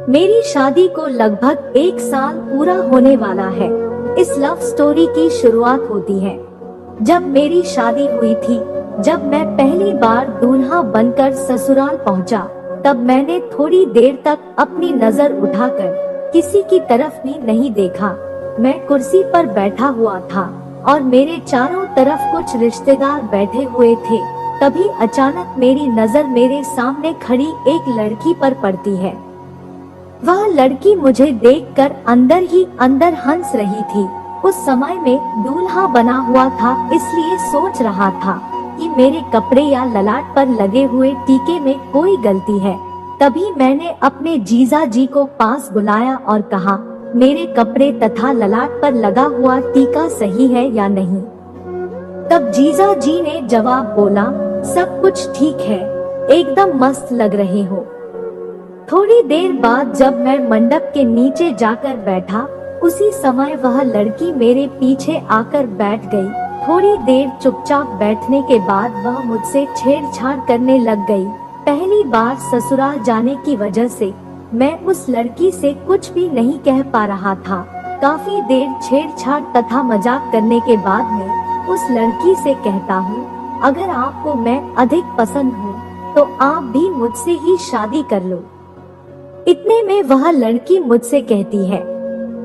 मेरी शादी को लगभग 1 साल पूरा होने वाला है। इस लव स्टोरी की शुरुआत होती है जब मेरी शादी हुई थी। जब मैं पहली बार दूल्हा बनकर ससुराल पहुंचा, तब मैंने थोड़ी देर तक अपनी नजर उठाकर किसी की तरफ भी नहीं देखा। मैं कुर्सी पर बैठा हुआ था और मेरे चारों तरफ कुछ रिश्तेदार बैठे हुए थे। तभी अचानक मेरी नजर मेरे सामने खड़ी एक लड़की पर पड़ती है। वह लड़की मुझे देखकर अंदर ही अंदर हंस रही थी। उस समय में दूल्हा बना हुआ था, इसलिए सोच रहा था कि मेरे कपड़े या ललाट पर लगे हुए टीके में कोई गलती है। तभी मैंने अपने जीजा जी को पास बुलाया और कहा, मेरे कपड़े तथा ललाट पर लगा हुआ टीका सही है या नहीं। तब जीजा जी ने जवाब बोला, सब कुछ ठीक है, एकदम मस्त लग रहे हो। थोड़ी देर बाद जब मैं मंडप के नीचे जाकर बैठा, उसी समय वह लड़की मेरे पीछे आकर बैठ गई। थोड़ी देर चुपचाप बैठने के बाद वह मुझसे छेड़छाड़ करने लग गई। पहली बार ससुराल जाने की वजह से मैं उस लड़की से कुछ भी नहीं कह पा रहा था। काफी देर छेड़छाड़ तथा मजाक करने के बाद मैं उस लड़की से कहता हूँ, अगर आपको मैं अधिक पसंद हूँ तो आप भी मुझसे ही शादी कर लो। इतने में वह लड़की मुझसे कहती है,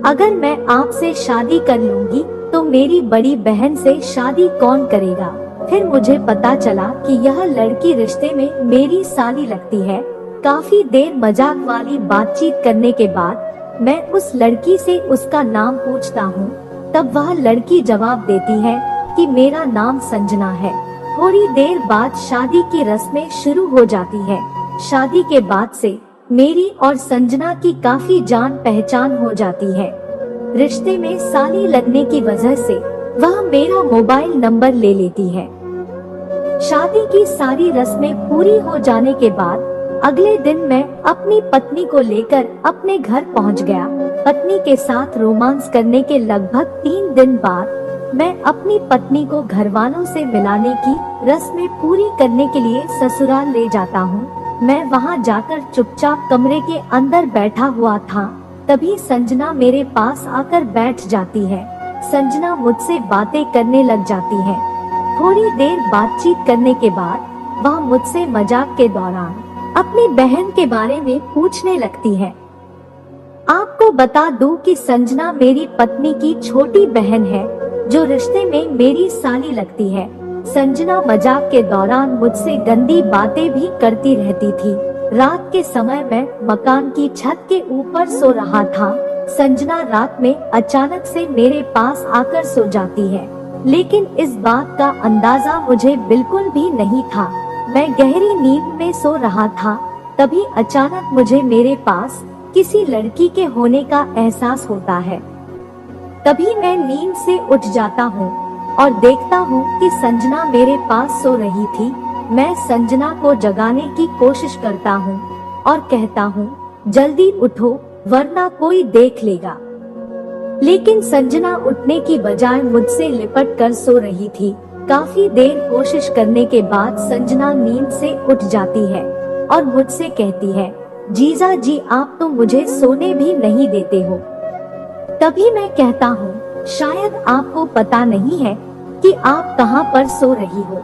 अगर मैं आपसे शादी कर लूंगी तो मेरी बड़ी बहन से शादी कौन करेगा। फिर मुझे पता चला कि यह लड़की रिश्ते में मेरी साली लगती है। काफी देर मजाक वाली बातचीत करने के बाद मैं उस लड़की से उसका नाम पूछता हूँ। तब वह लड़की जवाब देती है कि मेरा नाम संजना है। थोड़ी देर बाद शादी की रस्में शुरू हो जाती है। शादी के बाद से मेरी और संजना की काफी जान पहचान हो जाती है। रिश्ते में साली लगने की वजह से वह मेरा मोबाइल नंबर ले लेती है। शादी की सारी रस्में पूरी हो जाने के बाद अगले दिन मैं अपनी पत्नी को लेकर अपने घर पहुंच गया। पत्नी के साथ रोमांस करने के लगभग 3 दिन बाद मैं अपनी पत्नी को घर वालों से मिलाने की रस्में पूरी करने के लिए ससुराल ले जाता हूँ। मैं वहां जाकर चुपचाप कमरे के अंदर बैठा हुआ था। तभी संजना मेरे पास आकर बैठ जाती है। संजना मुझसे बातें करने लग जाती है। थोड़ी देर बातचीत करने के बाद वह मुझसे मजाक के दौरान अपनी बहन के बारे में पूछने लगती है। आपको बता दूं कि संजना मेरी पत्नी की छोटी बहन है, जो रिश्ते में मेरी साली लगती है। संजना मजाक के दौरान मुझसे गंदी बातें भी करती रहती थी। रात के समय मैं मकान की छत के ऊपर सो रहा था। संजना रात में अचानक से मेरे पास आकर सो जाती है, लेकिन इस बात का अंदाजा मुझे बिल्कुल भी नहीं था। मैं गहरी नींद में सो रहा था। तभी अचानक मुझे मेरे पास किसी लड़की के होने का एहसास होता है। तभी मैं नींद से उठ जाता हूँ और देखता हूँ कि संजना मेरे पास सो रही थी। मैं संजना को जगाने की कोशिश करता हूँ और कहता हूँ, जल्दी उठो वरना कोई देख लेगा। लेकिन संजना उठने की बजाय मुझसे लिपट कर सो रही थी। काफी देर कोशिश करने के बाद संजना नींद से उठ जाती है और मुझसे कहती है, जीजा जी आप तो मुझे सोने भी नहीं देते हो। तभी मैं कहता हूँ, शायद आपको पता नहीं है कि आप कहाँ पर सो रही हो।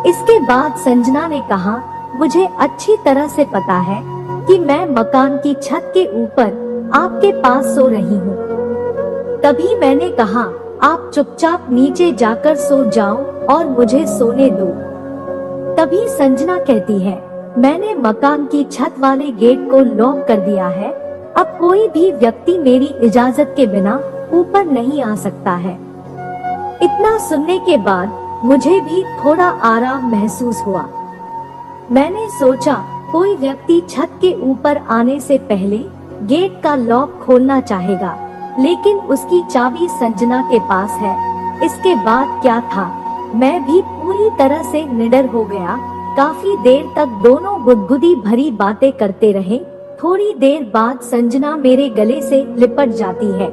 इसके बाद संजना ने कहा, मुझे अच्छी तरह से पता है कि मैं मकान की छत के ऊपर आपके पास सो रही हूँ। तभी मैंने कहा, आप चुपचाप नीचे जाकर सो जाओ और मुझे सोने दो। तभी संजना कहती है, मैंने मकान की छत वाले गेट को लॉक कर दिया है। अब कोई भी व्यक्ति मेरी इजाजत के बिना ऊपर नहीं आ सकता है। इतना सुनने के बाद मुझे भी थोड़ा आराम महसूस हुआ। मैंने सोचा कोई व्यक्ति छत के ऊपर आने से पहले गेट का लॉक खोलना चाहेगा, लेकिन उसकी चाबी संजना के पास है। इसके बाद क्या था, मैं भी पूरी तरह से निडर हो गया। काफी देर तक दोनों गुदगुदी भरी बातें करते रहे। थोड़ी देर बाद संजना मेरे गले से लिपट जाती है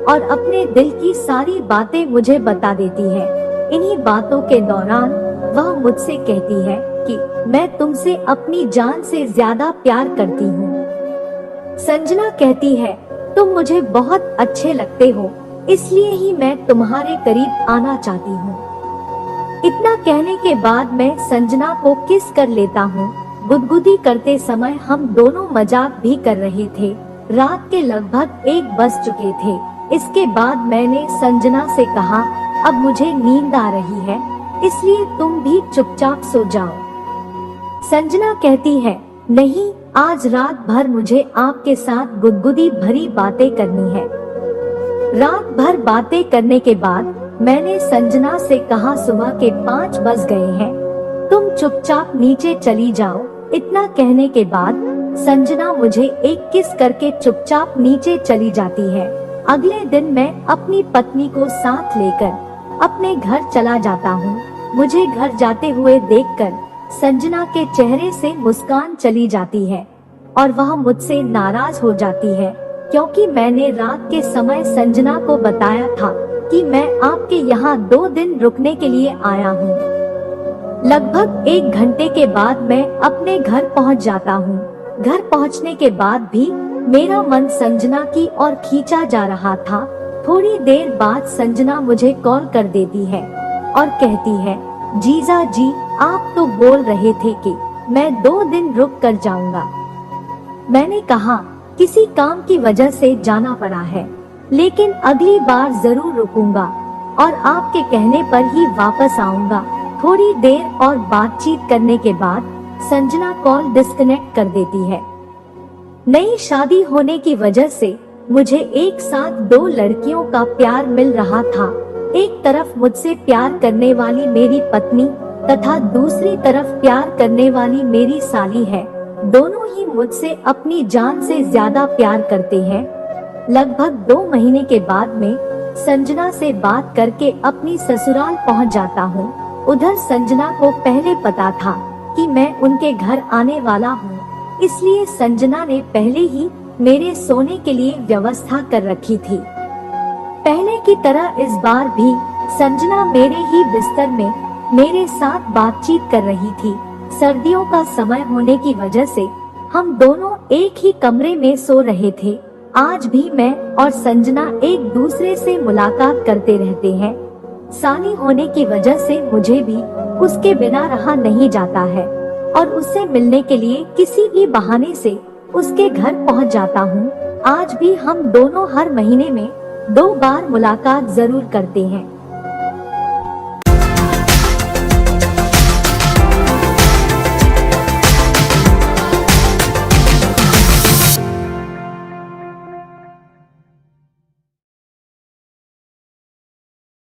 और अपने दिल की सारी बातें मुझे बता देती है। इन्हीं बातों के दौरान वह मुझसे कहती है कि मैं तुमसे अपनी जान से ज्यादा प्यार करती हूँ। संजना कहती है, तुम मुझे बहुत अच्छे लगते हो, इसलिए ही मैं तुम्हारे करीब आना चाहती हूँ। इतना कहने के बाद मैं संजना को किस कर लेता हूँ। गुदगुदी करते समय हम दोनों मजाक भी कर रहे थे। रात के लगभग 1 बज चुके थे। इसके बाद मैंने संजना से कहा, अब मुझे नींद आ रही है, इसलिए तुम भी चुपचाप सो जाओ। संजना कहती है, नहीं, आज रात भर मुझे आपके साथ गुदगुदी भरी बातें करनी है। रात भर बातें करने के बाद मैंने संजना से कहा, सुबह के 5 बज गए हैं, तुम चुपचाप नीचे चली जाओ। इतना कहने के बाद संजना मुझे एक किस करके चुपचाप नीचे चली जाती है। अगले दिन मैं अपनी पत्नी को साथ लेकर अपने घर चला जाता हूँ। मुझे घर जाते हुए देखकर संजना के चेहरे से मुस्कान चली जाती है और वह मुझसे नाराज हो जाती है, क्योंकि मैंने रात के समय संजना को बताया था कि मैं आपके यहाँ 2 दिन रुकने के लिए आया हूँ। लगभग 1 घंटे के बाद मैं अपने घर पहुँच जाता हूँ। घर पहुँचने के बाद भी मेरा मन संजना की ओर खींचा जा रहा था। थोड़ी देर बाद संजना मुझे कॉल कर देती है और कहती है, जीजा जी, आप तो बोल रहे थे कि मैं 2 दिन रुक कर जाऊंगा। मैंने कहा, किसी काम की वजह से जाना पड़ा है, लेकिन अगली बार जरूर रुकूंगा और आपके कहने पर ही वापस आऊंगा। थोड़ी देर और बातचीत करने के बाद संजना कॉल डिस्कनेक्ट कर देती है। नई शादी होने की वजह से मुझे एक साथ 2 लड़कियों का प्यार मिल रहा था। एक तरफ मुझसे प्यार करने वाली मेरी पत्नी तथा दूसरी तरफ प्यार करने वाली मेरी साली है। दोनों ही मुझसे अपनी जान से ज्यादा प्यार करते हैं। लगभग 2 महीने के बाद में संजना से बात करके अपनी ससुराल पहुंच जाता हूं। उधर संजना को पहले पता था कि मैं उनके घर आने वाला हूं, इसलिए संजना ने पहले ही मेरे सोने के लिए व्यवस्था कर रखी थी। पहले की तरह इस बार भी संजना मेरे ही बिस्तर में मेरे साथ बातचीत कर रही थी। सर्दियों का समय होने की वजह से हम दोनों एक ही कमरे में सो रहे थे। आज भी मैं और संजना एक दूसरे से मुलाकात करते रहते हैं। साली होने की वजह से मुझे भी उसके बिना रहा नहीं जाता है और उससे मिलने के लिए किसी भी बहाने से उसके घर पहुंच जाता हूं। आज भी हम दोनों हर महीने में 2 बार मुलाकात जरूर करते हैं।